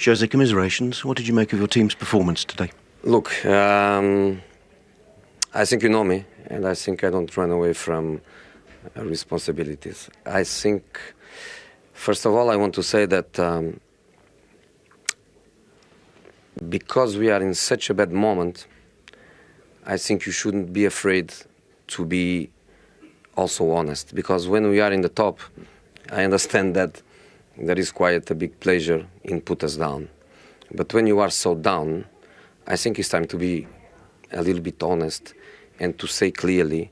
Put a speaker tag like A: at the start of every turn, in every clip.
A: Jose, commiserations. What did you make of your team's performance today?
B: Look, I think you know me, and I think I don't run away from responsibilities. I think, first of all, I want to say that because we are in such a bad moment, I think you shouldn't be afraid to be also honest. Because when we are in the top, I understand that there is quite a big pleasure in put us down. But when you are so down, I think it's time to be a little bit honest and to say clearly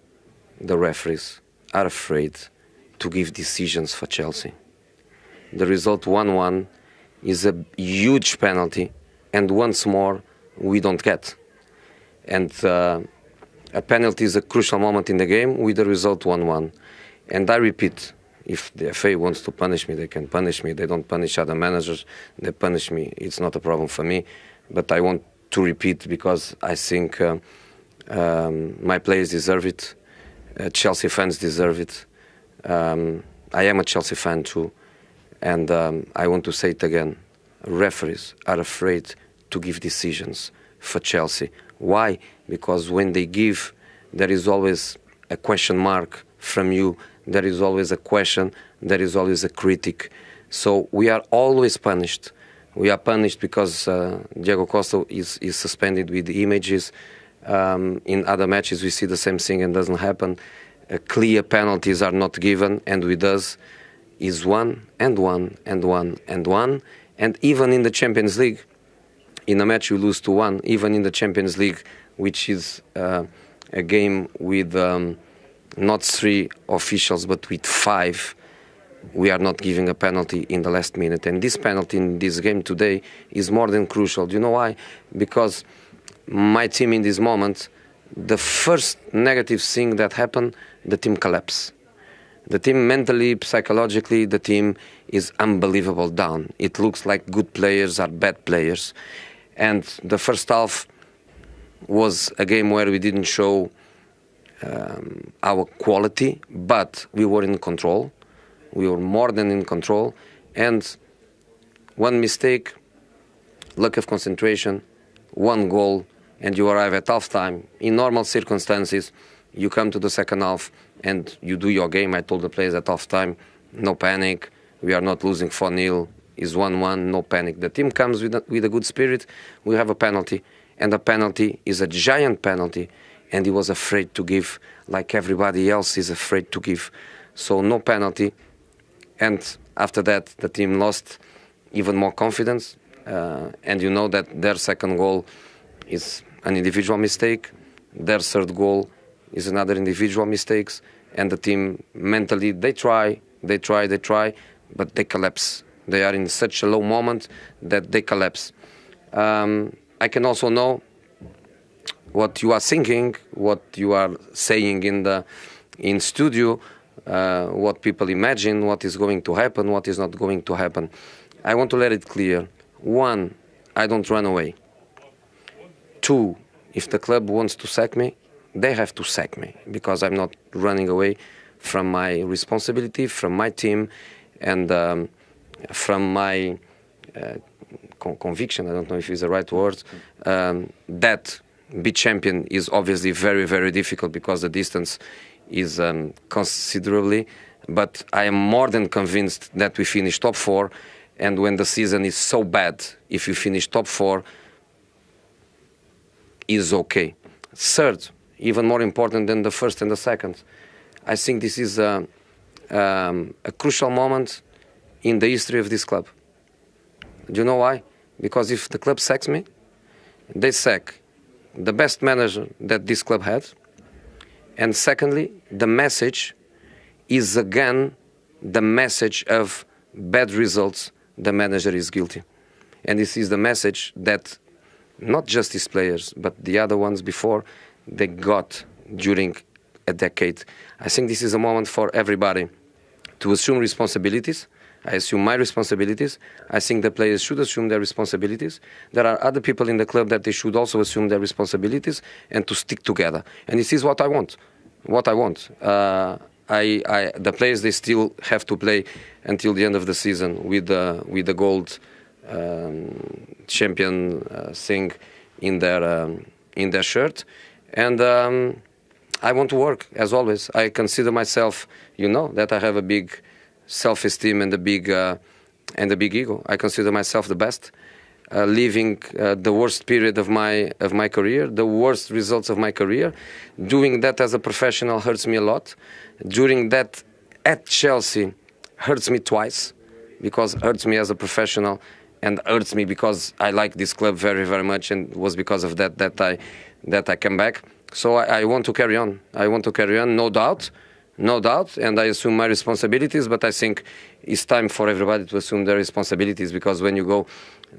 B: the referees are afraid to give decisions for Chelsea. The result 1-1 is a huge penalty, and once more we don't get. And a penalty is a crucial moment in the game with the result 1-1. And I repeat, if the FA wants to punish me, they can punish me. They don't punish other managers, they punish me. It's not a problem for me. But I want to repeat because I think my players deserve it. Chelsea fans deserve it. I am a Chelsea fan too. And I want to say it again. Referees are afraid to give decisions for Chelsea. Why? Because when they give, there is always a question mark from you. There is always a question. There is always a critic. So we are always punished. We are punished because Diego Costa is suspended with the images. In other matches, we see the same thing and doesn't happen. Clear penalties are not given, and with us is one and one and one and one. And even in the Champions League, in a match you lose 2-1, even in the Champions League, which is a game with not 3 officials but with 5, we are not giving a penalty in the last minute. And this penalty in this game today is more than crucial. Do you know why? Because my team in this moment, the first negative thing that happened, the team collapsed. The team mentally, psychologically, the team is unbelievable down. It looks like good players are bad players. And the first half was a game where we didn't show our quality, but we were in control. We were more than in control. And one mistake, lack of concentration, one goal, and you arrive at halftime. In normal circumstances, you come to the second half and you do your game. I told the players at halftime, no panic. We are not losing 4-0. It's 1-1, no panic. The team comes with a good spirit. We have a penalty, and the penalty is a giant penalty, and he was afraid to give, like everybody else is afraid to give. So no penalty, and after that the team lost even more confidence, and you know that their second goal is an individual mistake, their third goal is another individual mistakes, and the team mentally, they try, but they collapse. They are in such a low moment that they collapse. I can also know what you are thinking, what you are saying in studio, what people imagine, what is going to happen, what is not going to happen. I want to let it clear. 1, I don't run away. 2, if the club wants to sack me, they have to sack me, because I'm not running away from my responsibility, from my team, and from my conviction, I don't know if it's the right word, that be champion is obviously very, very difficult because the distance is considerably, but I am more than convinced that we finish top 4, and when the season is so bad, if you finish top 4, is okay. Third, even more important than the first and the second, I think this is a crucial moment in the history of this club. Do you know why? Because if the club sacks me, they sack the best manager that this club had. And secondly, the message is again the message of bad results. The manager is guilty. And this is the message that not just these players, but the other ones before, they got during a decade. I think this is a moment for everybody to assume responsibilities. I assume my responsibilities. I think the players should assume their responsibilities. There are other people in the club that they should also assume their responsibilities and to stick together. And this is what I want. The players, they still have to play until the end of the season with the gold champion thing in their shirt, and I want to work as always. I consider myself, that I have a big self-esteem and a big ego. I consider myself the best. Living the worst period of my career, the worst results of my career. Doing that as a professional hurts me a lot. Doing that at Chelsea hurts me twice, because hurts me as a professional and hurts me because I like this club very, very much, and it was because of that I came back. So I want to carry on. I want to carry on, no doubt, and I assume my responsibilities, but I think it's time for everybody to assume their responsibilities, because when you go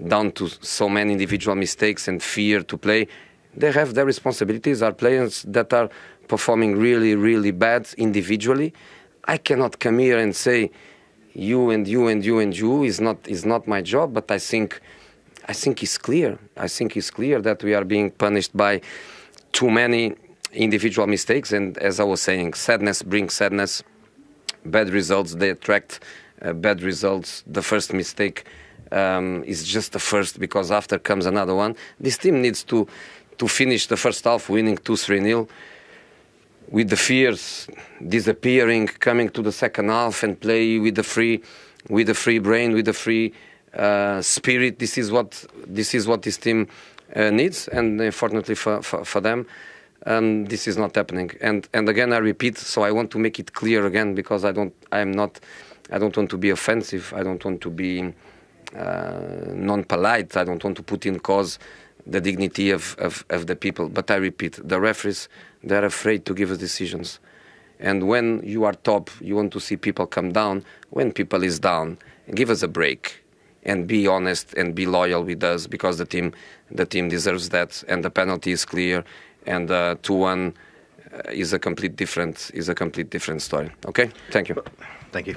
B: down to so many individual mistakes and fear to play, they have their responsibilities. Are players that are performing really, really bad individually. I cannot come here and say you and you and you and you is not my job, but I think it's clear. I think it's clear that we are being punished by too many individual mistakes, and as I was saying, sadness brings sadness. Bad results, they attract bad results. The first mistake is just the first, because after comes another one. This team needs to finish the first half winning 2-3-0, with the fears disappearing, coming to the second half and play with the free brain, with the free spirit. This is what this team needs, and unfortunately for them, this is not happening. And again, I repeat. So I want to make it clear again, because I don't want to be offensive. I don't want to be non-polite. I don't want to put in cause the dignity of the people. But I repeat, the referees, they're afraid to give us decisions. And when you are top, you want to see people come down. When people is down, give us a break and be honest and be loyal with us, because the team deserves that. And the penalty is clear, and 2-1 is a complete different story. Okay, thank you.
A: Thank you.